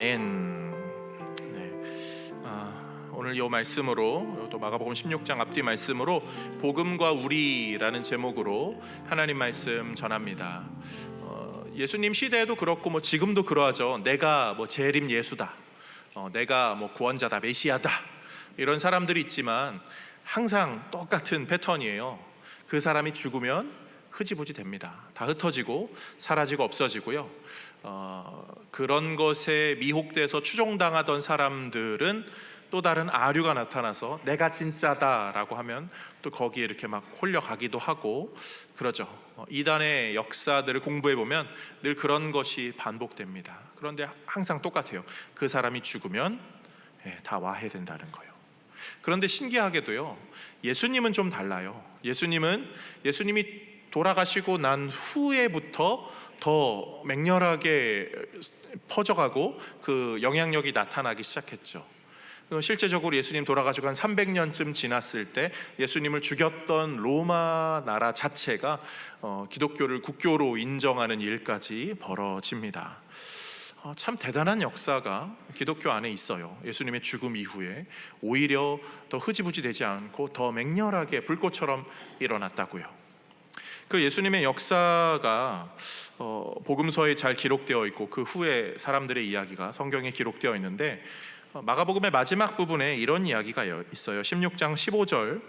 네. 오늘 이 말씀으로 또 마가복음 16장 앞뒤 말씀으로 복음과 우리라는 제목으로 하나님 말씀 전합니다. 예수님 시대에도 그렇고 지금도 그러하죠. 내가 재림 예수다, 내가 구원자다, 메시아다, 이런 사람들이 있지만 항상 똑같은 패턴이에요. 그 사람이 죽으면 흐지부지 됩니다. 다 흩어지고 사라지고 없어지고요. 그런 것에 미혹돼서 추종당하던 사람들은 또 다른 아류가 나타나서 내가 진짜다라고 하면 또 거기에 이렇게 막 홀려가기도 하고 그러죠. 이단의 역사들을 공부해 보면 늘 그런 것이 반복됩니다. 그런데 항상 똑같아요. 그 사람이 죽으면 다 와해된다는 거예요. 그런데 신기하게도요, 예수님은 좀 달라요. 예수님이 돌아가시고 난 후에부터 더 맹렬하게 퍼져가고 그 영향력이 나타나기 시작했죠. 실제적으로 예수님 돌아가시고 한 300년쯤 지났을 때 예수님을 죽였던 로마 나라 자체가 기독교를 국교로 인정하는 일까지 벌어집니다. 참 대단한 역사가 기독교 안에 있어요. 예수님의 죽음 이후에 오히려 더 흐지부지 되지 않고 더 맹렬하게 불꽃처럼 일어났다고요. 그 예수님의 역사가 복음서에 잘 기록되어 있고 그 후에 사람들의 이야기가 성경에 기록되어 있는데, 마가복음의 마지막 부분에 이런 이야기가 있어요. 16장 15절,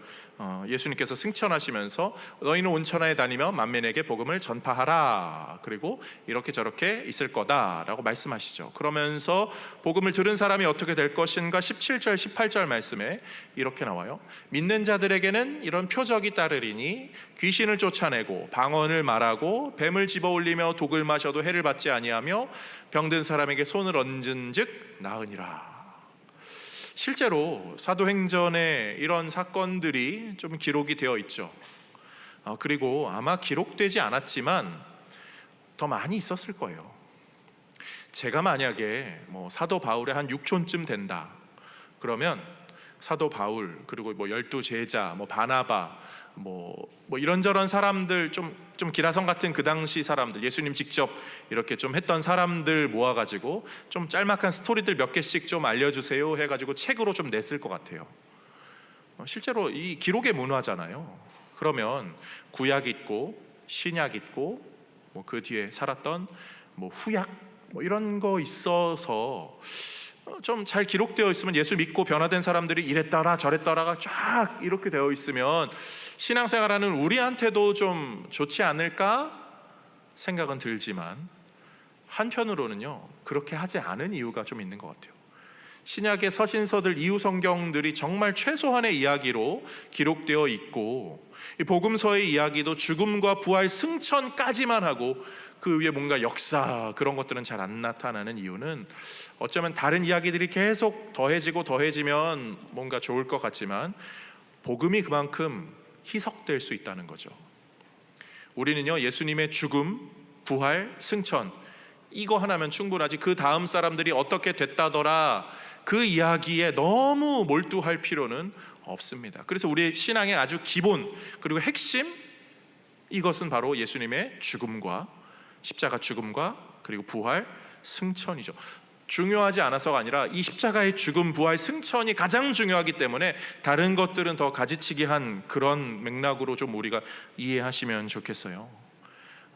예수님께서 승천하시면서 너희는 온 천하에 다니며 만민에게 복음을 전파하라, 그리고 이렇게 저렇게 있을 거다라고 말씀하시죠. 그러면서 복음을 들은 사람이 어떻게 될 것인가 17절 18절 말씀에 이렇게 나와요. 믿는 자들에게는 이런 표적이 따르리니 귀신을 쫓아내고 방언을 말하고 뱀을 집어올리며 독을 마셔도 해를 받지 아니하며 병든 사람에게 손을 얹은즉 나으니라. 실제로 사도행전에 이런 사건들이 좀 기록이 되어 있죠. 그리고 아마 기록되지 않았지만 더 많이 있었을 거예요. 제가 만약에 사도 바울의 한 6촌쯤 된다 그러면 사도 바울, 그리고 12제자, 바나바, 이런저런 사람들, 좀 기라성 같은 그 당시 사람들, 예수님 직접 이렇게 좀 했던 사람들 모아가지고 좀 짤막한 스토리들 몇 개씩 좀 알려주세요 해가지고 책으로 좀 냈을 것 같아요. 실제로 이 기록의 문화잖아요. 그러면 구약 있고 신약 있고 그 뒤에 살았던 후약 이런 거 있어서 좀 잘 기록되어 있으면, 예수 믿고 변화된 사람들이 이랬더라 저랬더라가 쫙 이렇게 되어 있으면 신앙생활하는 우리한테도 좀 좋지 않을까 생각은 들지만, 한편으로는요 그렇게 하지 않은 이유가 좀 있는 것 같아요. 신약의 서신서들, 이후 성경들이 정말 최소한의 이야기로 기록되어 있고, 이 복음서의 이야기도 죽음과 부활, 승천까지만 하고 그 위에 뭔가 역사 그런 것들은 잘 안 나타나는 이유는, 어쩌면 다른 이야기들이 계속 더해지면 뭔가 좋을 것 같지만 복음이 그만큼 희석될 수 있다는 거죠. 우리는요 예수님의 죽음, 부활, 승천 이거 하나면 충분하지, 그 다음 사람들이 어떻게 됐다더라 그 이야기에 너무 몰두할 필요는 없습니다. 그래서 우리의 신앙의 아주 기본 그리고 핵심, 이것은 바로 예수님의 죽음과 십자가 죽음과 그리고 부활, 승천이죠. 중요하지 않아서가 아니라 이 십자가의 죽음, 부활, 승천이 가장 중요하기 때문에 다른 것들은 더 가지치기 한 그런 맥락으로 좀 우리가 이해하시면 좋겠어요.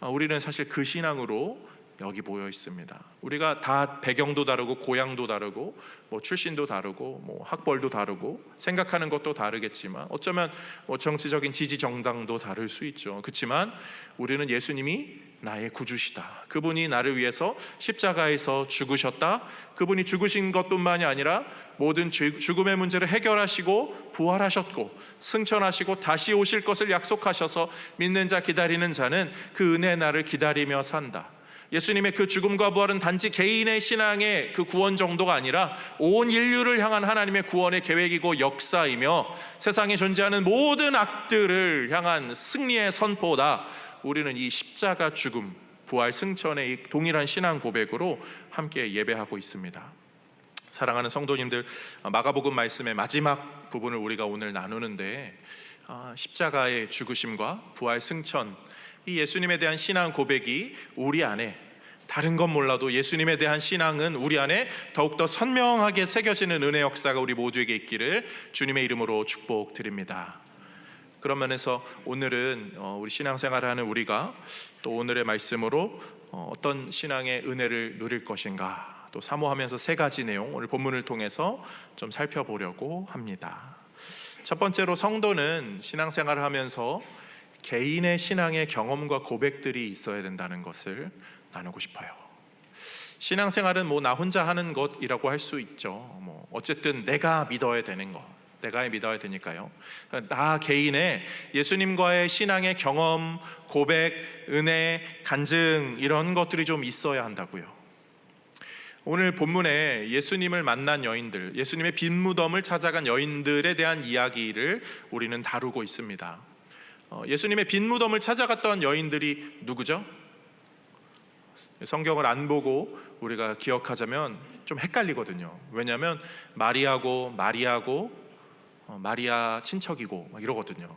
우리는 사실 그 신앙으로 여기 모여 있습니다. 우리가 다 배경도 다르고 고향도 다르고 출신도 다르고 학벌도 다르고 생각하는 것도 다르겠지만, 어쩌면 정치적인 지지 정당도 다를 수 있죠. 그렇지만 우리는 예수님이 나의 구주시다, 그분이 나를 위해서 십자가에서 죽으셨다, 그분이 죽으신 것뿐만이 아니라 모든 죽음의 문제를 해결하시고 부활하셨고 승천하시고 다시 오실 것을 약속하셔서 믿는 자, 기다리는 자는 그 은혜 나를 기다리며 산다. 예수님의 그 죽음과 부활은 단지 개인의 신앙의 그 구원 정도가 아니라 온 인류를 향한 하나님의 구원의 계획이고 역사이며 세상에 존재하는 모든 악들을 향한 승리의 선포다. 우리는 이 십자가 죽음, 부활, 승천의 이 동일한 신앙 고백으로 함께 예배하고 있습니다. 사랑하는 성도님들, 마가복음 말씀의 마지막 부분을 우리가 오늘 나누는데, 십자가의 죽으심과 부활, 승천, 이 예수님에 대한 신앙 고백이 우리 안에 다른 건 몰라도 예수님에 대한 신앙은 우리 안에 더욱더 선명하게 새겨지는 은혜 역사가 우리 모두에게 있기를 주님의 이름으로 축복드립니다. 그런 면에서 오늘은 우리 신앙생활하는 우리가 또 오늘의 말씀으로 어떤 신앙의 은혜를 누릴 것인가 또 사모하면서 세 가지 내용 오늘 본문을 통해서 좀 살펴보려고 합니다. 첫 번째로 성도는 신앙생활을 하면서 개인의 신앙의 경험과 고백들이 있어야 된다는 것을 나누고 싶어요. 신앙생활은 뭐 나 혼자 하는 것이라고 할 수 있죠. 뭐 어쨌든 내가 믿어야 되는 것, 내가 믿어야 되니까요. 나 개인의 예수님과의 신앙의 경험, 고백, 은혜, 간증 이런 것들이 좀 있어야 한다고요. 오늘 본문에 예수님을 만난 여인들, 예수님의 빈 무덤을 찾아간 여인들에 대한 이야기를 우리는 다루고 있습니다. 예수님의 빈 무덤을 찾아갔던 여인들이 누구죠? 성경을 안 보고 우리가 기억하자면 좀 헷갈리거든요. 왜냐하면 마리아고 마리아 친척이고 막 이러거든요.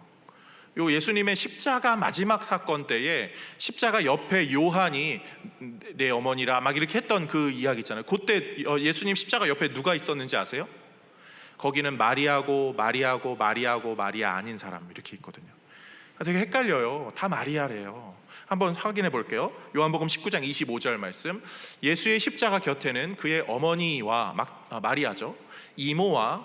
요 예수님의 십자가 마지막 사건 때에 십자가 옆에 요한이 내 어머니라 막 이렇게 했던 그 이야기 있잖아요. 그때 예수님 십자가 옆에 누가 있었는지 아세요? 거기는 마리아 아닌 사람 이렇게 있거든요. 되게 헷갈려요. 다 마리아래요. 한번 확인해 볼게요. 요한복음 19장 25절 말씀. 예수의 십자가 곁에는 그의 어머니와 마리아죠, 이모와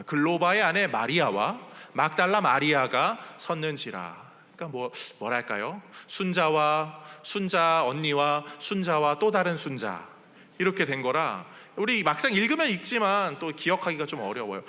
글로바의 아내 마리아와 막달라 마리아가 섰는지라. 그러니까 뭐랄까요? 순자 언니와 순자와 또 다른 순자 이렇게 된 거라 우리 막상 읽으면 읽지만 또 기억하기가 좀 어려워요.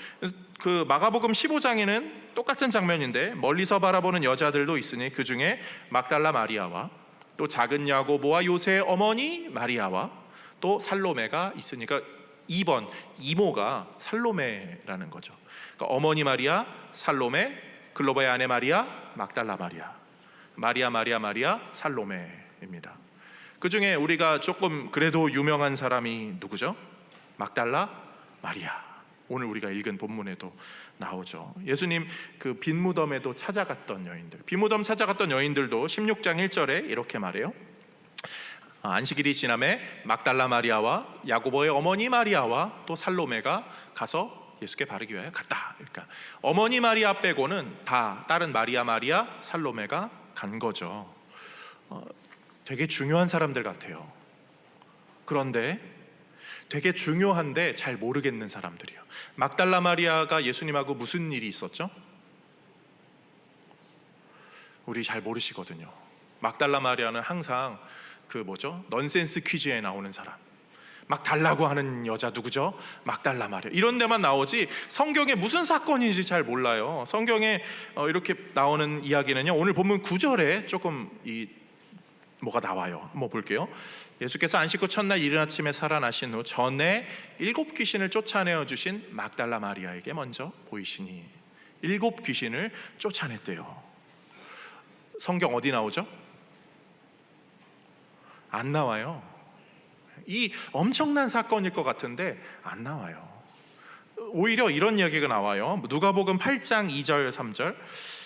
그 마가복음 15장에는 똑같은 장면인데 멀리서 바라보는 여자들도 있으니 그 중에 막달라 마리아와 또 작은 야고보와 요새의 어머니 마리아와 또 살로메가 있으니까 2번 이모가 살로메라는 거죠. 그러니까 어머니 마리아, 살로메, 글로바의 아내 마리아, 막달라 마리아, 살로메입니다. 그 중에 우리가 조금 그래도 유명한 사람이 누구죠? 막달라 마리아. 오늘 우리가 읽은 본문에도 나오죠. 예수님 그 빈 무덤에도 찾아갔던 여인들, 빈 무덤 찾아갔던 여인들도 16장 1절에 이렇게 말해요. 안식일이 지남에 막달라 마리아와 야고보의 어머니 마리아와 또 살로메가 가서 예수께 바르기 위하여 갔다. 그러니까 어머니 마리아 빼고는 다 다른 마리아, 살로메가 간 거죠. 되게 중요한 사람들 같아요. 그런데 되게 중요한데 잘 모르겠는 사람들이요. 막달라 마리아가 예수님하고 무슨 일이 있었죠? 우리 잘 모르시거든요. 막달라 마리아는 항상 넌센스 퀴즈에 나오는 사람, 막 달라고 하는 여자 누구죠? 막달라 마리아. 이런 데만 나오지 성경에 무슨 사건인지 잘 몰라요. 성경에 이렇게 나오는 이야기는요, 오늘 본문 9절에 조금 뭐가 나와요. 한번 볼게요. 예수께서 안식 후 첫날 이른 아침에 살아나신 후 전에 7 귀신을 쫓아내어 주신 막달라 마리아에게 먼저 보이시니 7 귀신을 쫓아냈대요. 성경 어디 나오죠? 안 나와요. 이 엄청난 사건일 것 같은데 안 나와요. 오히려 이런 이야기가 나와요. 누가복음 8장 2절 3절.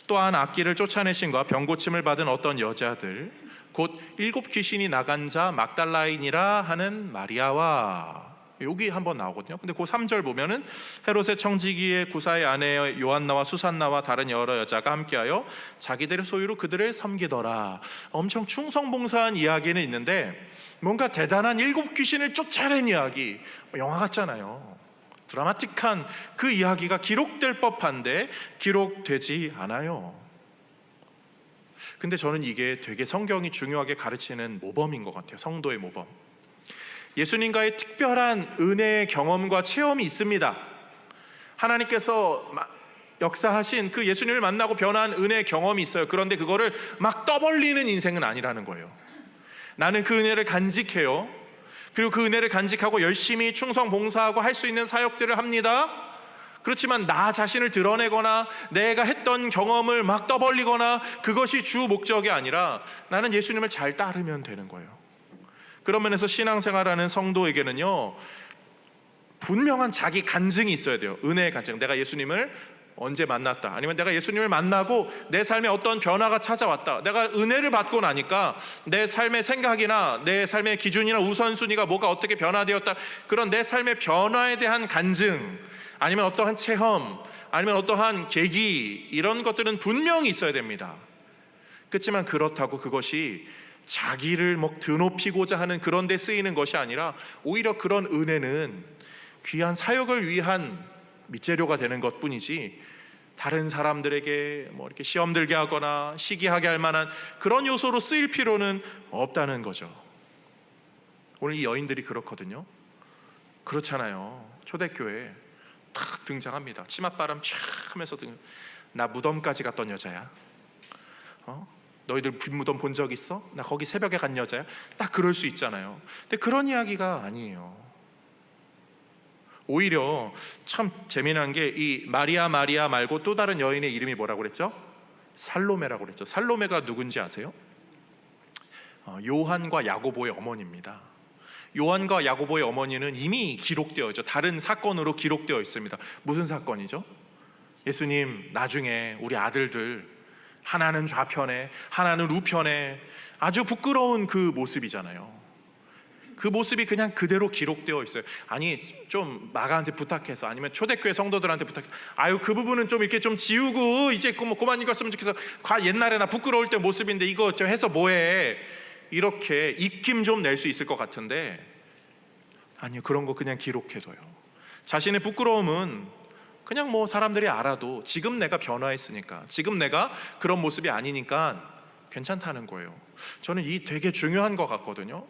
또한 악귀를 쫓아내신과 병고침을 받은 어떤 여자들 곧 7 귀신이 나간 자 막달라인이라 하는 마리아와, 여기 한번 나오거든요. 근데 그 3절 보면은 헤롯의 청지기의 구사의 아내 요한나와 수산나와 다른 여러 여자가 함께하여 자기들의 소유로 그들을 섬기더라. 엄청 충성봉사한 이야기는 있는데 뭔가 대단한 7 귀신을 쫓아낸 이야기, 영화 같잖아요. 드라마틱한 그 이야기가 기록될 법한데 기록되지 않아요. 근데 저는 이게 되게 성경이 중요하게 가르치는 모범인 것 같아요. 성도의 모범. 예수님과의 특별한 은혜의 경험과 체험이 있습니다. 하나님께서 역사하신 그 예수님을 만나고 변한 은혜의 경험이 있어요. 그런데 그거를 막 떠벌리는 인생은 아니라는 거예요. 나는 그 은혜를 간직해요. 그리고 그 은혜를 간직하고 열심히 충성 봉사하고 할 수 있는 사역들을 합니다. 그렇지만 나 자신을 드러내거나 내가 했던 경험을 막 떠벌리거나 그것이 주 목적이 아니라 나는 예수님을 잘 따르면 되는 거예요. 그런 면에서 신앙생활하는 성도에게는요, 분명한 자기 간증이 있어야 돼요. 은혜의 간증. 내가 예수님을 언제 만났다, 아니면 내가 예수님을 만나고 내 삶에 어떤 변화가 찾아왔다, 내가 은혜를 받고 나니까 내 삶의 생각이나 내 삶의 기준이나 우선순위가 뭐가 어떻게 변화되었다, 그런 내 삶의 변화에 대한 간증, 아니면 어떠한 체험, 아니면 어떠한 계기, 이런 것들은 분명히 있어야 됩니다. 그렇지만 그렇다고 그것이 자기를 드높이고자 하는 그런 데 쓰이는 것이 아니라 오히려 그런 은혜는 귀한 사역을 위한 밑재료가 되는 것뿐이지, 다른 사람들에게 이렇게 시험 들게 하거나 시기하게 할 만한 그런 요소로 쓰일 필요는 없다는 거죠. 오늘 이 여인들이 그렇거든요. 그렇잖아요. 초대교회 탁 등장합니다. 치맛바람 쫙 하면서 나 무덤까지 갔던 여자야. 너희들 빈무덤 본 적 있어? 나 거기 새벽에 간 여자야. 딱 그럴 수 있잖아요. 근데 그런 이야기가 아니에요. 오히려 참 재미난 게 이 마리아 말고 또 다른 여인의 이름이 뭐라고 그랬죠? 살로메라고 그랬죠. 살로메가 누군지 아세요? 요한과 야고보의 어머니입니다. 요한과 야고보의 어머니는 이미 기록되어 있죠. 다른 사건으로 기록되어 있습니다. 무슨 사건이죠? 예수님 나중에 우리 아들들 하나는 좌편에 하나는 우편에, 아주 부끄러운 그 모습이잖아요. 그 모습이 그냥 그대로 기록되어 있어요. 아니 좀 마가한테 부탁해서, 아니면 초대교회 성도들한테 부탁해서, 아유 그 부분은 좀 이렇게 좀 지우고 이제 그만 읽었으면 좋겠어. 옛날에 나 부끄러울 때 모습인데 이거 좀 해서 뭐해, 이렇게 입김 좀 낼 수 있을 것 같은데, 아니요, 그런 거 그냥 기록해둬요. 자신의 부끄러움은 그냥 사람들이 알아도 지금 내가 변화했으니까, 지금 내가 그런 모습이 아니니까 괜찮다는 거예요. 저는 이 되게 중요한 것 같거든요.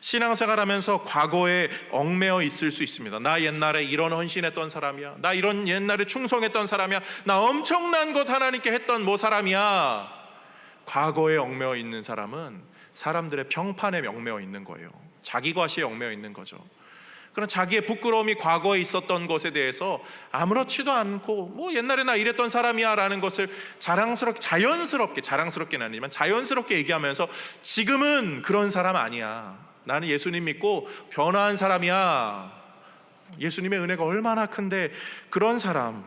신앙생활하면서 과거에 얽매여 있을 수 있습니다. 나 옛날에 이런 헌신했던 사람이야, 나 이런 옛날에 충성했던 사람이야, 나 엄청난 것 하나님께 했던 사람이야. 과거에 얽매여 있는 사람은 사람들의 평판에 얽매여 있는 거예요. 자기 과시에 얽매여 있는 거죠. 그런 자기의 부끄러움이 과거에 있었던 것에 대해서 아무렇지도 않고 옛날에 나 이랬던 사람이야 라는 것을 자랑스럽게는 아니지만 자연스럽게 얘기하면서 지금은 그런 사람 아니야, 나는 예수님 믿고 변화한 사람이야, 예수님의 은혜가 얼마나 큰데, 그런 사람,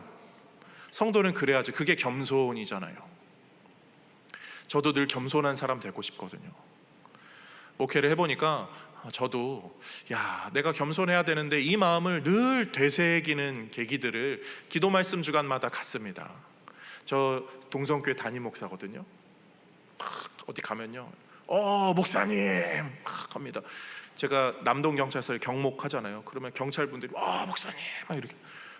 성도는 그래야죠. 그게 겸손이잖아요. 저도 늘 겸손한 사람 되고 싶거든요. 목회를 해보니까 저도 내가 겸손해야 되는데 이 마음을 늘 되새기는 계기들을 기도 말씀 주간마다 갖습니다. 저 동성교회 담임 목사거든요. 어디 가면요, 목사님 합니다. 제가 남동경찰서에 경목하잖아요. 그러면 경찰분들이 목사님 막 이렇게,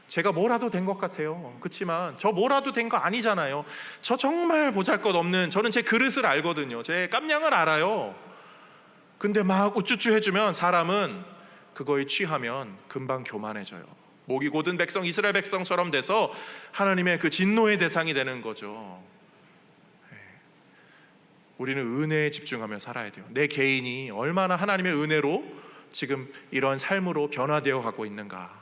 제가 뭐라도 된 것 같아요. 그렇지만 저 뭐라도 된 거 아니잖아요. 저 정말 보잘것없는, 저는 제 그릇을 알거든요. 제 깜냥을 알아요. 근데 막 우쭈쭈 해주면 사람은 그거에 취하면 금방 교만해져요. 목이 곧은 백성, 이스라엘 백성처럼 돼서 하나님의 그 진노의 대상이 되는 거죠. 우리는 은혜에 집중하며 살아야 돼요. 내 개인이 얼마나 하나님의 은혜로 지금 이런 삶으로 변화되어 가고 있는가.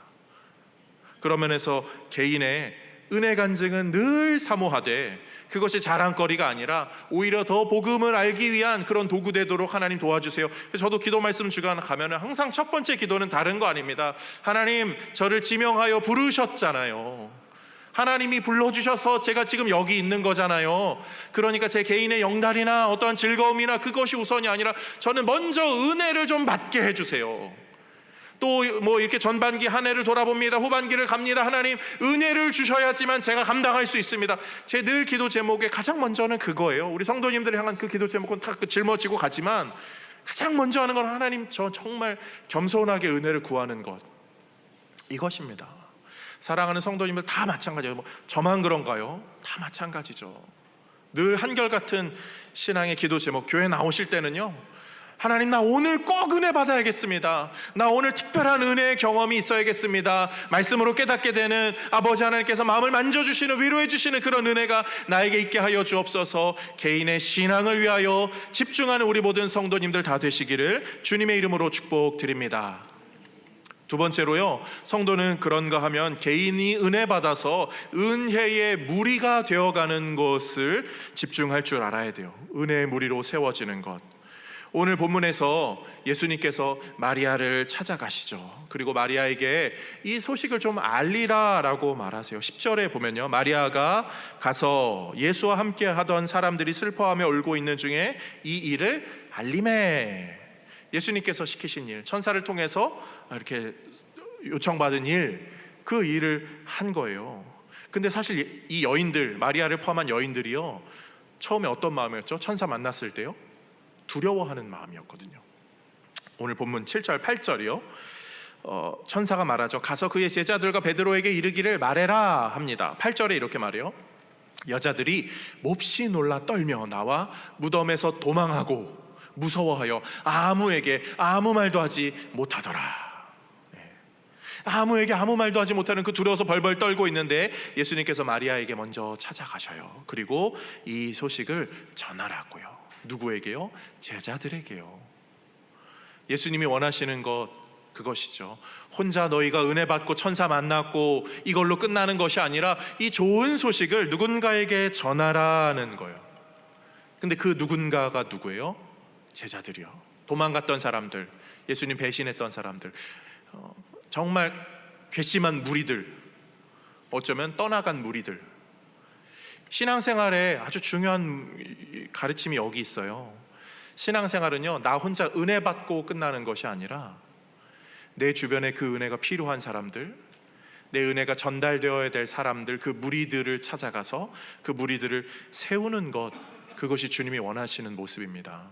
그런 면에서 개인의 은혜 간증은 늘 사모하되 그것이 자랑거리가 아니라 오히려 더 복음을 알기 위한 그런 도구 되도록 하나님 도와주세요. 저도 기도 말씀 주간 가면 항상 첫 번째 기도는 다른 거 아닙니다. 하나님, 저를 지명하여 부르셨잖아요. 하나님이 불러주셔서 제가 지금 여기 있는 거잖아요. 그러니까 제 개인의 영달이나 어떠한 즐거움이나 그것이 우선이 아니라 저는 먼저 은혜를 좀 받게 해주세요. 또 이렇게 전반기 한 해를 돌아봅니다. 후반기를 갑니다. 하나님, 은혜를 주셔야지만 제가 감당할 수 있습니다. 제 늘 기도 제목에 가장 먼저는 그거예요. 우리 성도님들이 향한 그 기도 제목은 다 짊어지고 가지만 가장 먼저 하는 건 하나님, 저 정말 겸손하게 은혜를 구하는 것, 이것입니다. 사랑하는 성도님들 다 마찬가지예요. 저만 그런가요? 다 마찬가지죠. 늘 한결같은 신앙의 기도 제목, 교회 나오실 때는요, 하나님, 나 오늘 꼭 은혜 받아야겠습니다. 나 오늘 특별한 은혜의 경험이 있어야겠습니다. 말씀으로 깨닫게 되는 아버지 하나님께서 마음을 만져주시는, 위로해주시는 그런 은혜가 나에게 있게 하여 주옵소서. 개인의 신앙을 위하여 집중하는 우리 모든 성도님들 다 되시기를 주님의 이름으로 축복드립니다. 두 번째로요, 성도는 그런가 하면 개인이 은혜 받아서 은혜의 무리가 되어가는 것을 집중할 줄 알아야 돼요. 은혜의 무리로 세워지는 것. 오늘 본문에서 예수님께서 마리아를 찾아가시죠. 그리고 마리아에게 이 소식을 좀 알리라라고 말하세요. 10절에 보면요, 마리아가 가서 예수와 함께 하던 사람들이 슬퍼하며 울고 있는 중에 이 일을 알림해. 예수님께서 시키신 일, 천사를 통해서 이렇게 요청받은 일, 그 일을 한 거예요. 근데 사실 이 여인들, 마리아를 포함한 여인들이요, 처음에 어떤 마음이었죠? 천사 만났을 때요, 두려워하는 마음이었거든요. 오늘 본문 7절 8절이요, 천사가 말하죠. 가서 그의 제자들과 베드로에게 이르기를 말해라 합니다. 8절에 이렇게 말해요. 여자들이 몹시 놀라 떨며 나와 무덤에서 도망하고 무서워하여 아무에게 아무 말도 하지 못하더라. 아무에게 아무 말도 하지 못하는 그 두려워서 벌벌 떨고 있는데 예수님께서 마리아에게 먼저 찾아가셔요. 그리고 이 소식을 전하라고요. 누구에게요? 제자들에게요. 예수님이 원하시는 것, 그것이죠. 혼자 너희가 은혜 받고 천사 만났고 이걸로 끝나는 것이 아니라 이 좋은 소식을 누군가에게 전하라는 거예요. 근데 그 누군가가 누구예요? 제자들이요. 도망갔던 사람들, 예수님 배신했던 사람들, 정말 괘씸한 무리들, 어쩌면 떠나간 무리들. 신앙생활에 아주 중요한 가르침이 여기 있어요. 신앙생활은요, 나 혼자 은혜 받고 끝나는 것이 아니라 내 주변에 그 은혜가 필요한 사람들, 내 은혜가 전달되어야 될 사람들, 그 무리들을 찾아가서 그 무리들을 세우는 것, 그것이 주님이 원하시는 모습입니다.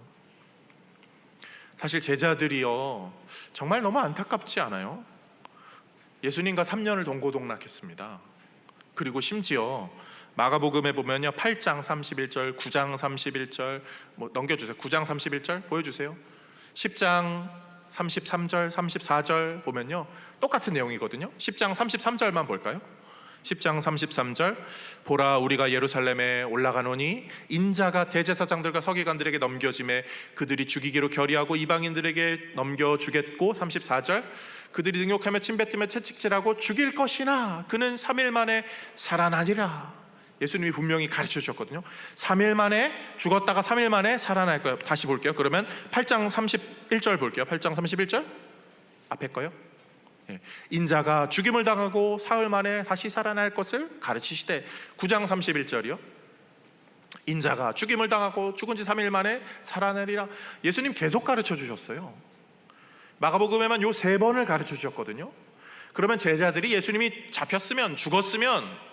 사실 제자들이요, 정말 너무 안타깝지 않아요? 예수님과 3년을 동고동락했습니다. 그리고 심지어 마가복음에 보면요, 8장 31절, 9장 31절, 넘겨주세요. 9장 31절 보여주세요. 10장 33절, 34절 보면요, 똑같은 내용이거든요. 10장 33절만 볼까요? 10장 33절, 보라 우리가 예루살렘에 올라가노니 인자가 대제사장들과 서기관들에게 넘겨짐에 그들이 죽이기로 결의하고 이방인들에게 넘겨주겠고, 34절, 그들이 능욕하며 침뱉으며 채찍질하고 죽일 것이나 그는 3일 만에 살아나리라. 예수님이 분명히 가르쳐 주셨거든요. 3일 만에 죽었다가 3일 만에 살아날 거예요. 다시 볼게요. 그러면 8장 31절 볼게요. 8장 31절 앞에 거요. 인자가 죽임을 당하고 사흘 만에 다시 살아날 것을 가르치시되, 9장 31절이요. 인자가 죽임을 당하고 죽은 지 3일 만에 살아나리라. 예수님 계속 가르쳐 주셨어요. 마가복음에만 요 3번을 가르쳐 주셨거든요. 그러면 제자들이 예수님이 잡혔으면, 죽었으면,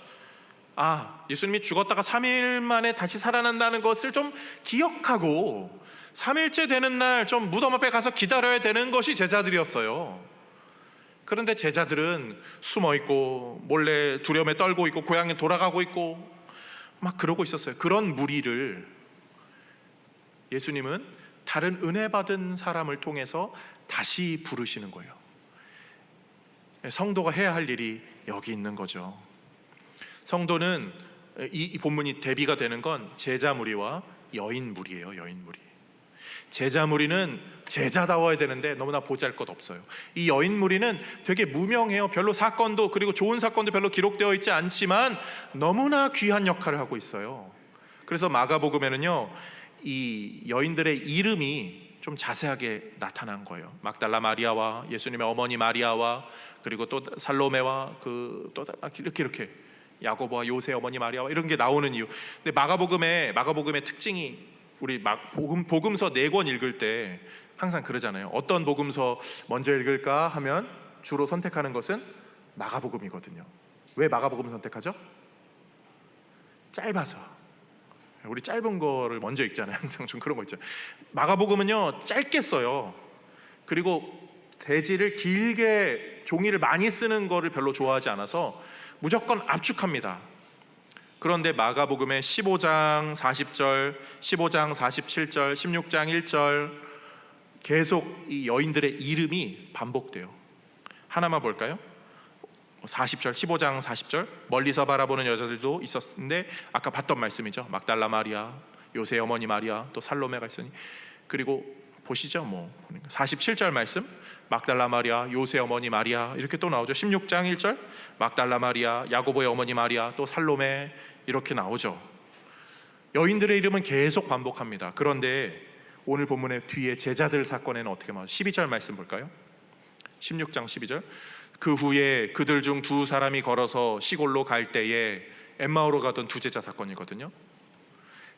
예수님이 죽었다가 3일 만에 다시 살아난다는 것을 좀 기억하고 3일째 되는 날 좀 무덤 앞에 가서 기다려야 되는 것이 제자들이었어요. 그런데 제자들은 숨어있고 몰래 두려움에 떨고 있고 고향에 돌아가고 있고 막 그러고 있었어요. 그런 무리를 예수님은 다른 은혜 받은 사람을 통해서 다시 부르시는 거예요. 성도가 해야 할 일이 여기 있는 거죠. 성도는, 이 본문이 대비가 되는 건 제자 무리와 여인 무리예요. 여인 무리. 제자 무리는 제자다워야 되는데 너무나 보잘것없어요. 이 여인 무리는 되게 무명해요. 별로 사건도, 그리고 좋은 사건도 별로 기록되어 있지 않지만 너무나 귀한 역할을 하고 있어요. 그래서 마가복음에는요, 이 여인들의 이름이 좀 자세하게 나타난 거예요. 막달라 마리아와 예수님의 어머니 마리아와, 그리고 또 살로메와 또 이렇게 야고보와 요새 어머니 마리아와 이런 게 나오는 이유. 근데 마가복음의 특징이, 우리 복음서 4권 읽을 때 항상 그러잖아요. 어떤 복음서 먼저 읽을까 하면 주로 선택하는 것은 마가복음이거든요. 왜 마가복음 선택하죠? 짧아서. 우리 짧은 거를 먼저 읽잖아요. 항상 좀 그런 거 있죠. 마가복음은요, 짧게 써요. 그리고 대지를 길게, 종이를 많이 쓰는 거를 별로 좋아하지 않아서 무조건 압축합니다. 그런데 마가복음의 15장 40절, 15장 47절, 16장 1절 계속 이 여인들의 이름이 반복돼요. 하나만 볼까요? 40절, 15장 40절, 멀리서 바라보는 여자들도 있었는데 아까 봤던 말씀이죠. 막달라 마리아, 요새 어머니 마리아, 또 살로메가 있으니. 그리고 보시죠. 47절 말씀, 막달라 마리아, 요새 어머니 마리아, 이렇게 또 나오죠. 16장 1절, 막달라 마리아, 야고보의 어머니 마리아, 또 살로메, 이렇게 나오죠. 여인들의 이름은 계속 반복합니다. 그런데 오늘 본문의 뒤에 제자들 사건에는 어떻게 말해요? 12절 말씀 볼까요? 16장 12절. 그 후에 그들 중 두 사람이 걸어서 시골로 갈 때에, 엠마오로 가던 두 제자 사건이거든요.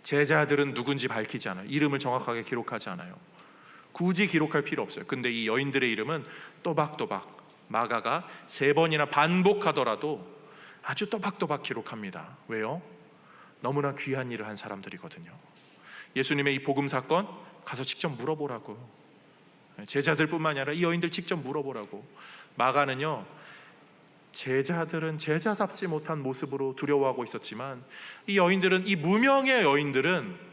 제자들은 누군지 밝히지 않아요. 이름을 정확하게 기록하지 않아요. 굳이 기록할 필요 없어요. 근데 이 여인들의 이름은 또박또박 마가가 3번이나 반복하더라도 아주 또박또박 기록합니다. 왜요? 너무나 귀한 일을 한 사람들이거든요. 예수님의 이 복음 사건 가서 직접 물어보라고. 제자들뿐만이 아니라 이 여인들 직접 물어보라고. 마가는요, 제자들은 제자답지 못한 모습으로 두려워하고 있었지만 이 여인들은, 이 무명의 여인들은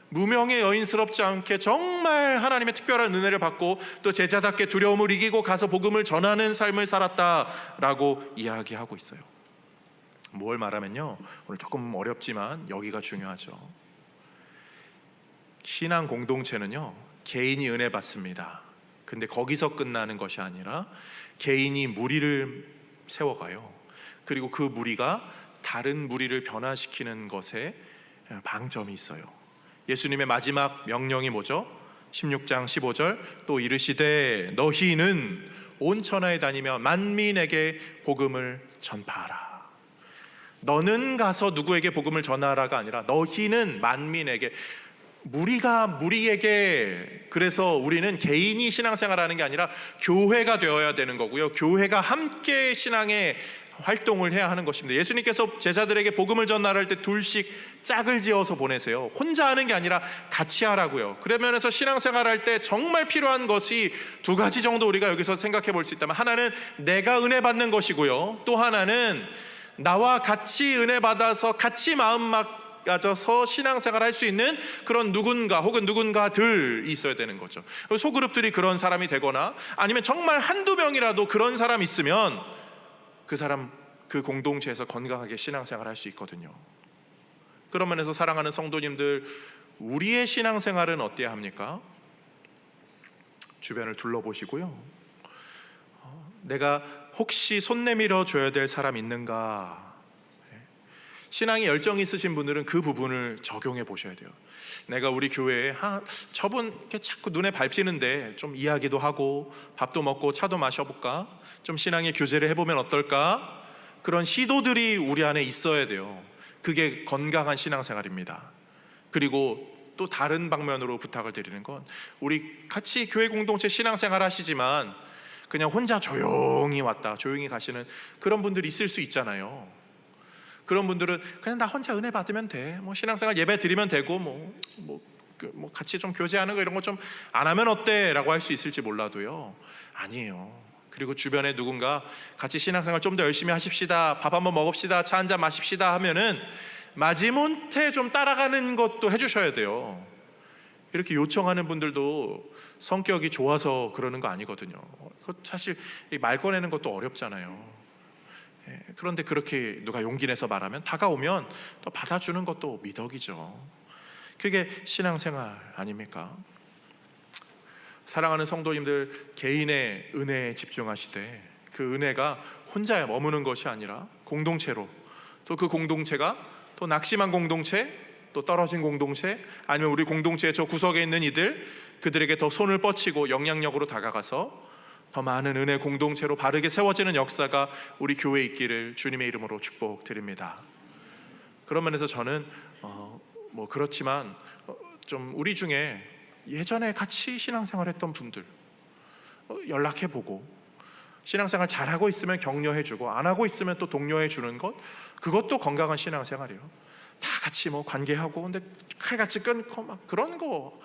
무명의 여인스럽지 않게 정말 하나님의 특별한 은혜를 받고 또 제자답게 두려움을 이기고 가서 복음을 전하는 삶을 살았다라고 이야기하고 있어요. 뭘 말하면요, 오늘 조금 어렵지만 여기가 중요하죠. 신앙 공동체는요, 개인이 은혜 받습니다. 근데 거기서 끝나는 것이 아니라 개인이 무리를 세워가요. 그리고 그 무리가 다른 무리를 변화시키는 것에 방점이 있어요. 예수님의 마지막 명령이 뭐죠? 16장 15절. 또 이르시되 너희는 온 천하에 다니며 만민에게 복음을 전파하라. 너는 가서 누구에게 복음을 전하라가 아니라 너희는 만민에게, 무리가 무리에게. 그래서 우리는 개인이 신앙생활하는 게 아니라 교회가 되어야 되는 거고요, 교회가 함께 신앙의 활동을 해야 하는 것입니다. 예수님께서 제자들에게 복음을 전하라 때 둘씩 짝을 지어서 보내세요. 혼자 하는 게 아니라 같이 하라고요. 그런 면에서 신앙생활할 때 정말 필요한 것이 두 가지 정도 우리가 여기서 생각해 볼 수 있다면, 하나는 내가 은혜 받는 것이고요, 또 하나는 나와 같이 은혜 받아서 같이 마음 맞아서 신앙생활 할 수 있는 그런 누군가 혹은 누군가들이 있어야 되는 거죠. 소그룹들이 그런 사람이 되거나 아니면 정말 한두 명이라도 그런 사람이 있으면 그 사람, 그 공동체에서 건강하게 신앙생활 할 수 있거든요. 그런 면에서 사랑하는 성도님들, 우리의 신앙생활은 어때야 합니까? 주변을 둘러보시고요, 내가 혹시 손 내밀어 줘야 될 사람 있는가? 신앙에 열정이 있으신 분들은 그 부분을 적용해 보셔야 돼요. 내가 우리 교회에 저분 이렇게 자꾸 눈에 밟히는데 좀 이야기도 하고 밥도 먹고 차도 마셔볼까? 좀 신앙의 교제를 해보면 어떨까? 그런 시도들이 우리 안에 있어야 돼요. 그게 건강한 신앙생활입니다. 그리고 또 다른 방면으로 부탁을 드리는 건, 우리 같이 교회 공동체 신앙생활 하시지만 그냥 혼자 조용히 왔다 조용히 가시는 그런 분들이 있을 수 있잖아요. 그런 분들은 그냥 나 혼자 은혜 받으면 돼, 뭐 신앙생활 예배 드리면 되고 뭐 같이 좀 교제하는 거 이런 거 좀 안 하면 어때? 라고 할 수 있을지 몰라도요, 아니에요. 그리고 주변에 누군가 같이 신앙생활 좀 더 열심히 하십시다, 밥 한번 먹읍시다, 차 한잔 마십시다 하면은 마지못해 좀 따라가는 것도 해주셔야 돼요. 이렇게 요청하는 분들도 성격이 좋아서 그러는 거 아니거든요. 사실 말 꺼내는 것도 어렵잖아요. 그런데 그렇게 누가 용기 내서 말하면, 다가오면 또 받아주는 것도 미덕이죠. 그게 신앙생활 아닙니까? 사랑하는 성도님들, 개인의 은혜에 집중하시되 그 은혜가 혼자 머무는 것이 아니라 공동체로, 또 그 공동체가 또 낙심한 공동체, 또 떨어진 공동체, 아니면 우리 공동체의 저 구석에 있는 이들, 그들에게 더 손을 뻗치고 영향력으로 다가가서 더 많은 은혜 공동체로 바르게 세워지는 역사가 우리 교회에 있기를 주님의 이름으로 축복드립니다. 그런 면에서 저는 뭐 그렇지만 좀 우리 중에 예전에 같이 신앙생활했던 분들 연락해보고, 신앙생활 잘하고 있으면 격려해주고 안 하고 있으면 또 독려해주는 것, 그것도 건강한 신앙생활이에요. 다 같이 뭐 관계하고 근데 칼같이 끊고 막 그런 거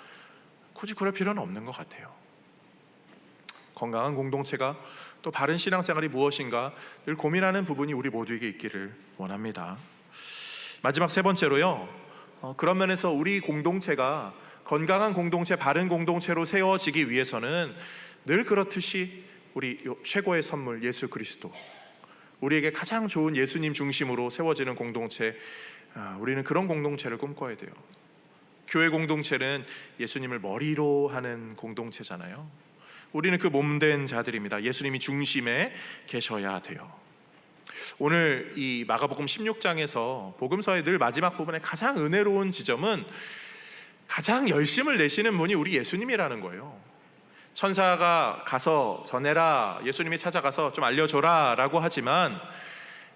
굳이 그럴 필요는 없는 것 같아요. 건강한 공동체가, 또 바른 신앙생활이 무엇인가 늘 고민하는 부분이 우리 모두에게 있기를 원합니다. 마지막 세 번째로요, 그런 면에서 우리 공동체가 건강한 공동체, 바른 공동체로 세워지기 위해서는 늘 그렇듯이 우리 최고의 선물 예수 그리스도, 우리에게 가장 좋은 예수님 중심으로 세워지는 공동체, 우리는 그런 공동체를 꿈꿔야 돼요. 교회 공동체는 예수님을 머리로 하는 공동체잖아요. 우리는 그 몸된 자들입니다. 예수님이 중심에 계셔야 돼요. 오늘 이 마가복음 16장에서 복음서의 늘 마지막 부분에 가장 은혜로운 지점은 가장 열심을 내시는 분이 우리 예수님이라는 거예요. 천사가 가서 전해라, 예수님이 찾아가서 좀 알려줘라 라고 하지만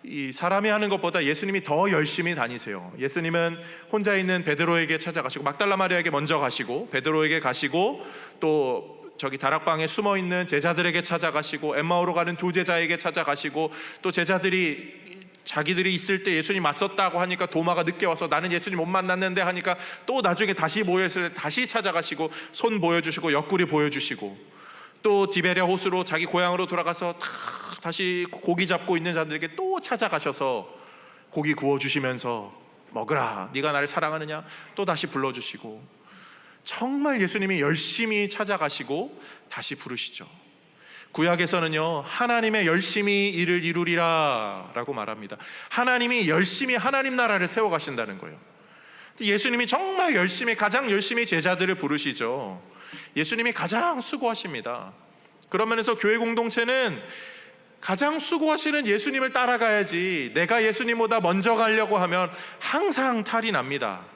이 사람이 하는 것보다 예수님이 더 열심히 다니세요. 예수님은 혼자 있는 베드로에게 찾아가시고, 막달라 마리아에게 먼저 가시고, 베드로에게 가시고, 또 저기 다락방에 숨어 있는 제자들에게 찾아가시고, 엠마오로 가는 두 제자에게 찾아가시고, 또 제자들이 자기들이 있을 때 예수님 맞섰다고 하니까 도마가 늦게 와서 나는 예수님 못 만났는데 하니까 또 나중에 다시 모였을 때 다시 찾아가시고, 손 보여주시고 옆구리 보여주시고, 또 디베랴 호수로 자기 고향으로 돌아가서 다시 고기 잡고 있는 자들에게 또 찾아가셔서 고기 구워주시면서 먹으라, 네가 나를 사랑하느냐 또 다시 불러주시고, 정말 예수님이 열심히 찾아가시고 다시 부르시죠. 구약에서는요, 하나님의 열심히 일을 이루리라 라고 말합니다. 하나님이 열심히 하나님 나라를 세워가신다는 거예요. 예수님이 정말 열심히, 가장 열심히 제자들을 부르시죠. 예수님이 가장 수고하십니다. 그런 면에서 교회 공동체는 가장 수고하시는 예수님을 따라가야지, 내가 예수님보다 먼저 가려고 하면 항상 탈이 납니다.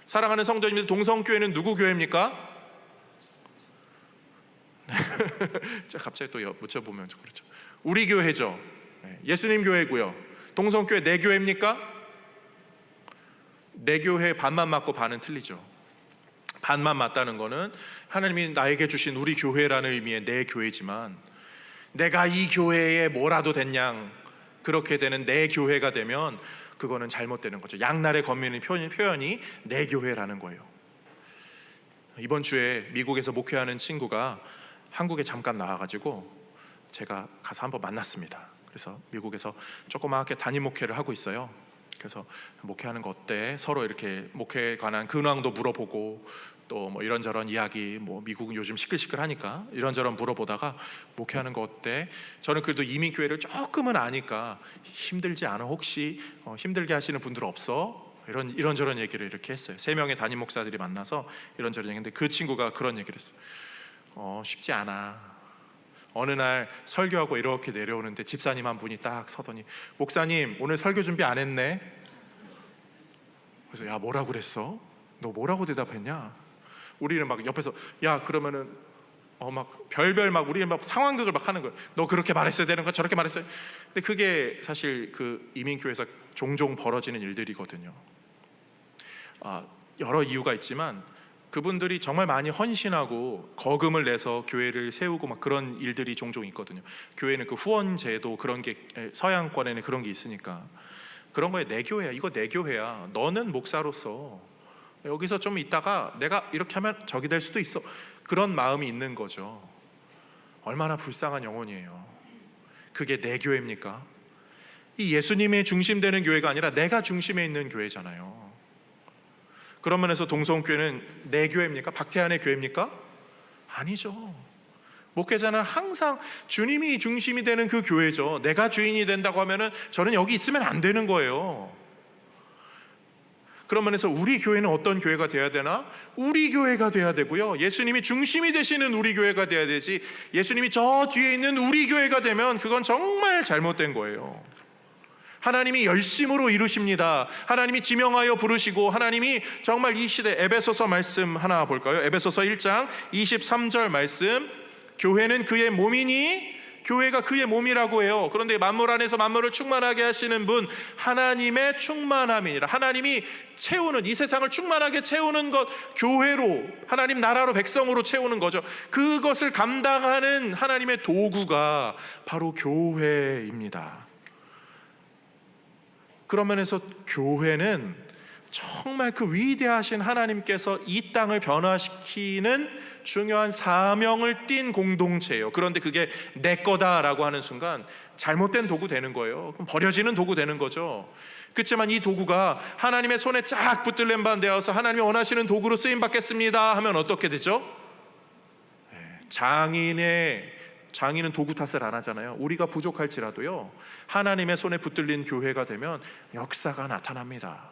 사랑하는 성도님들, 동성교회는 누구 교회입니까? 갑자기 또 묻혀보면 좀 그렇죠. 우리 교회죠. 예수님 교회고요. 동성교회 내 교회입니까? 내 교회 반만 맞고 반은 틀리죠. 반만 맞다는 거는 하나님이 나에게 주신 우리 교회라는 의미의 내 교회지만, 내가 이 교회에 뭐라도 됐냥 그렇게 되는 내 교회가 되면 그거는 잘못되는 거죠. 양날의 검면의 표현이 내 교회라는 거예요. 이번 주에 미국에서 목회하는 친구가 한국에 잠깐 나와가지고 제가 가서 한번 만났습니다. 그래서 미국에서 조그맣게 단임 목회를 하고 있어요. 그래서 목회하는 거 어때? 서로 이렇게 목회에 관한 근황도 물어보고, 또 뭐 이런저런 이야기, 뭐 미국은 요즘 시끌시끌하니까 이런저런 물어보다가 목회하는 거 어때? 저는 그래도 이민 교회를 조금은 아니까 힘들지 않아? 혹시 힘들게 하시는 분들 없어? 이런저런 얘기를 이렇게 했어요. 3명의 담임 목사들이 만나서 이런저런 얘기했는데, 그 친구가 그런 얘기를 했어요. 쉽지 않아. 어느 날 설교하고 이렇게 내려오는데 집사님 한 분이 딱 서더니, 목사님 오늘 설교 준비 안 했네? 그래서 야, 뭐라고 그랬어? 너 뭐라고 대답했냐? 우리는 막 옆에서 야, 그러면은 막 별별 막 우리는 막 상황극을 막 하는 거예요. 너 그렇게 말했어야 되는 거, 저렇게 말했어야. 근데 그게 사실 그 이민교회에서 종종 벌어지는 일들이거든요. 여러 이유가 있지만 그분들이 정말 많이 헌신하고 거금을 내서 교회를 세우고 막 그런 일들이 종종 있거든요. 교회는 그 후원 제도 그런 게, 서양권에는 그런 게 있으니까 그런 거에 내 교회야, 이거 내 교회야, 너는 목사로서 여기서 좀 있다가 내가 이렇게 하면 저기 될 수도 있어, 그런 마음이 있는 거죠. 얼마나 불쌍한 영혼이에요. 그게 내 교회입니까? 이 예수님의 중심되는 교회가 아니라 내가 중심에 있는 교회잖아요. 그런 면에서 동성교회는 내 교회입니까? 박태환의 교회입니까? 아니죠. 목회자는 항상 주님이 중심이 되는 그 교회죠. 내가 주인이 된다고 하면은 저는 여기 있으면 안 되는 거예요. 그런 면에서 우리 교회는 어떤 교회가 돼야 되나? 우리 교회가 돼야 되고요, 예수님이 중심이 되시는 우리 교회가 돼야 되지, 예수님이 저 뒤에 있는 우리 교회가 되면 그건 정말 잘못된 거예요. 하나님이 열심으로 이루십니다. 하나님이 지명하여 부르시고, 하나님이 정말 이 시대, 에베소서 말씀 하나 볼까요? 에베소서 1장 23절 말씀, 교회는 그의 몸이니 교회가 그의 몸이라고 해요. 그런데 만물 안에서 만물을 충만하게 하시는 분, 하나님의 충만함이니라. 하나님이 채우는, 이 세상을 충만하게 채우는 것, 교회로, 하나님 나라로, 백성으로 채우는 거죠. 그것을 감당하는 하나님의 도구가 바로 교회입니다. 그런 면에서 교회는 정말 그 위대하신 하나님께서 이 땅을 변화시키는 중요한 사명을 띤 공동체예요. 그런데 그게 내 거다라고 하는 순간 잘못된 도구 되는 거예요. 그럼 버려지는 도구 되는 거죠. 그렇지만 이 도구가 하나님의 손에 쫙 붙들린 바 되어서 하나님이 원하시는 도구로 쓰임 받겠습니다 하면 어떻게 되죠? 장인은 도구 탓을 안 하잖아요. 우리가 부족할지라도요, 하나님의 손에 붙들린 교회가 되면 역사가 나타납니다.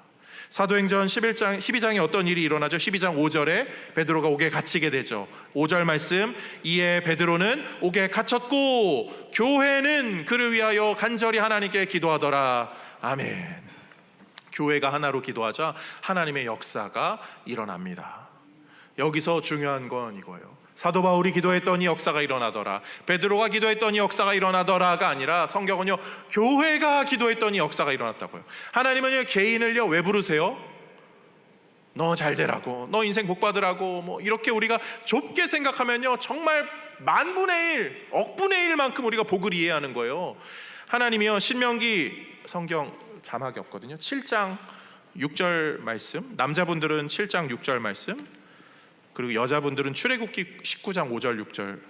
사도행전 12장에 어떤 일이 일어나죠? 12장 5절에 베드로가 옥에 갇히게 되죠. 5절 말씀, 이에 베드로는 옥에 갇혔고 교회는 그를 위하여 간절히 하나님께 기도하더라. 아멘. 교회가 하나로 기도하자 하나님의 역사가 일어납니다. 여기서 중요한 건 이거예요. 사도 바울이 기도했더니 역사가 일어나더라, 베드로가 기도했더니 역사가 일어나더라가 아니라 성경은요, 교회가 기도했더니 역사가 일어났다고요. 하나님은요, 개인을요 왜 부르세요? 너 잘 되라고, 너 인생 복 받으라고, 뭐 이렇게 우리가 좁게 생각하면요 정말 만분의 일, 억분의 일만큼 우리가 복을 이해하는 거예요. 하나님이요, 신명기, 성경 자막이 없거든요, 7장 6절 말씀, 남자분들은 7장 6절 말씀, 그리고 여자분들은 출애굽기 19장 5절 6절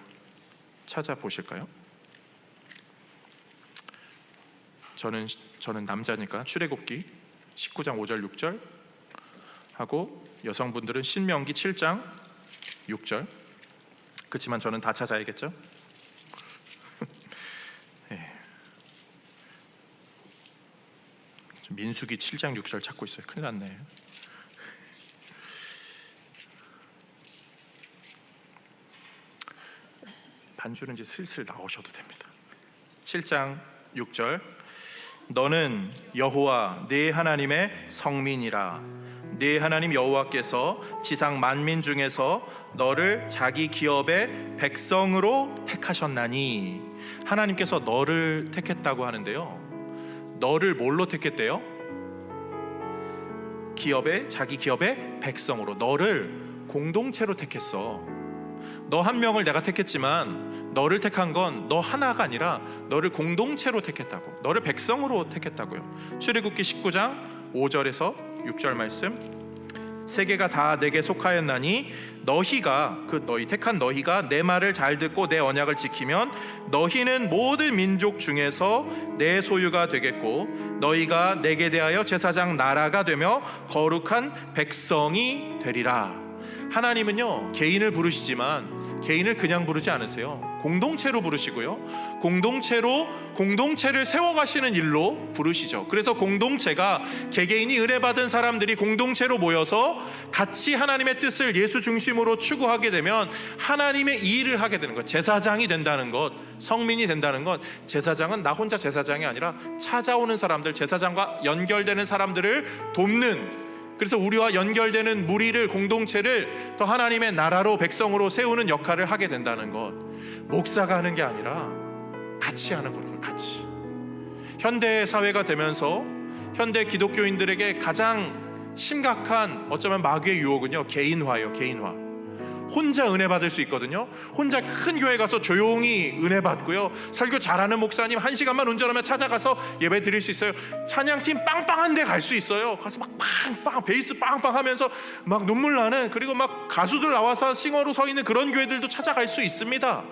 찾아보실까요? 저는 남자니까 출애굽기 19장 5절 6절 하고, 여성분들은 신명기 7장 6절. 그렇지만 저는 다 찾아야겠죠? 네. 민수기 7장 6절 찾고 있어요. 큰일 났네. 반주는 이제 슬슬 나오셔도 됩니다. 7장 6절. 너는 여호와 네 하나님의 성민이라. 네 하나님 여호와께서 지상 만민 중에서 너를 자기 기업의 백성으로 택하셨나니. 하나님께서 너를 택했다고 하는데요, 너를 뭘로 택했대요? 자기 기업의 백성으로. 너를 공동체로 택했어. 너 한 명을 내가 택했지만 너를 택한 건 너 하나가 아니라 너를 공동체로 택했다고, 너를 백성으로 택했다고요. 출애굽기 19장 5절에서 6절 말씀. 세계가 다 내게 속하였나니 너희가, 너희 택한 너희가 내 말을 잘 듣고 내 언약을 지키면 너희는 모든 민족 중에서 내 소유가 되겠고 너희가 내게 대하여 제사장 나라가 되며 거룩한 백성이 되리라. 하나님은요, 개인을 부르시지만 개인을 그냥 부르지 않으세요. 공동체로 부르시고요, 공동체를 세워가시는 일로 부르시죠. 그래서 공동체가, 개개인이 은혜받은 사람들이 공동체로 모여서 같이 하나님의 뜻을 예수 중심으로 추구하게 되면 하나님의 이 일을 하게 되는 것, 제사장이 된다는 것, 성민이 된다는 것. 제사장은 나 혼자 제사장이 아니라 찾아오는 사람들, 제사장과 연결되는 사람들을 돕는, 그래서 우리와 연결되는 무리를, 공동체를 더 하나님의 나라로, 백성으로 세우는 역할을 하게 된다는 것. 목사가 하는 게 아니라 같이 하는 거예요. 같이. 현대 사회가 되면서 현대 기독교인들에게 가장 심각한, 어쩌면 마귀의 유혹은요, 개인화예요. 개인화. 혼자 은혜 받을 수 있거든요. 혼자 큰 교회 가서 조용히 은혜 받고요, 설교 잘하는 목사님 1시간만 운전하면 찾아가서 예배 드릴 수 있어요. 찬양팀 빵빵한 데 갈 수 있어요. 가서 막 빵빵, 베이스 빵빵 하면서 막 눈물 나는, 그리고 막 가수들 나와서 싱어로 서 있는 그런 교회들도 찾아갈 수 있습니다.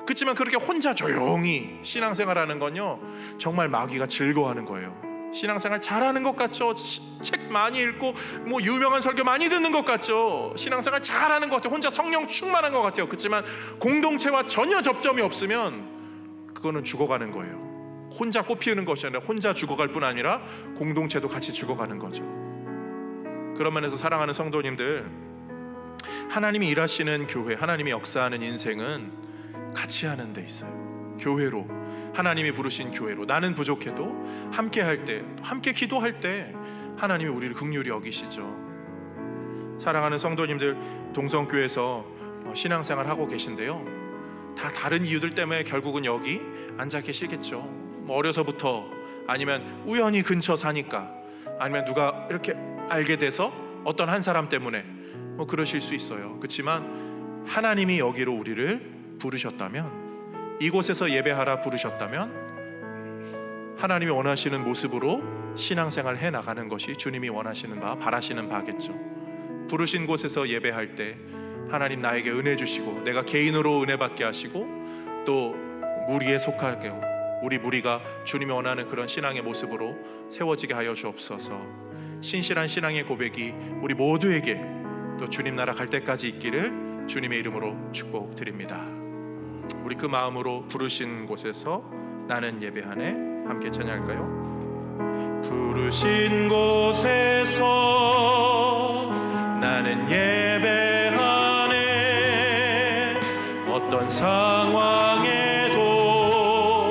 그렇지만 그렇게 혼자 조용히 신앙생활하는 건요, 정말 마귀가 즐거워하는 거예요. 신앙생활 잘하는 것 같죠? 책 많이 읽고 뭐 유명한 설교 많이 듣는 것 같죠? 신앙생활 잘하는 것 같아요. 혼자 성령 충만한 것 같아요. 그렇지만 공동체와 전혀 접점이 없으면 그거는 죽어가는 거예요. 혼자 꽃피우는 것이 아니라 혼자 죽어갈 뿐 아니라 공동체도 같이 죽어가는 거죠. 그런 면에서 사랑하는 성도님들, 하나님이 일하시는 교회, 하나님이 역사하는 인생은 같이 하는 데 있어요. 교회로, 하나님이 부르신 교회로. 나는 부족해도 함께 할 때, 함께 기도할 때 하나님이 우리를 긍휼히 여기시죠. 사랑하는 성도님들, 동성교회에서 신앙생활 하고 계신데요, 다 다른 이유들 때문에 결국은 여기 앉아 계시겠죠. 뭐 어려서부터, 아니면 우연히 근처 사니까, 아니면 누가 이렇게 알게 돼서 어떤 한 사람 때문에 뭐 그러실 수 있어요. 그렇지만 하나님이 여기로 우리를 부르셨다면, 이곳에서 예배하라 부르셨다면 하나님이 원하시는 모습으로 신앙생활 해나가는 것이 주님이 원하시는 바, 바라시는 바겠죠. 부르신 곳에서 예배할 때 하나님 나에게 은혜 주시고, 내가 개인으로 은혜 받게 하시고, 또 무리에 속하게, 우리 무리가 주님이 원하는 그런 신앙의 모습으로 세워지게 하여 주옵소서. 신실한 신앙의 고백이 우리 모두에게 또 주님 나라 갈 때까지 있기를 주님의 이름으로 축복드립니다. 우리 그 마음으로 부르신 곳에서 나는 예배하네 함께 찬양할까요? 부르신 곳에서 나는 예배하네. 어떤 상황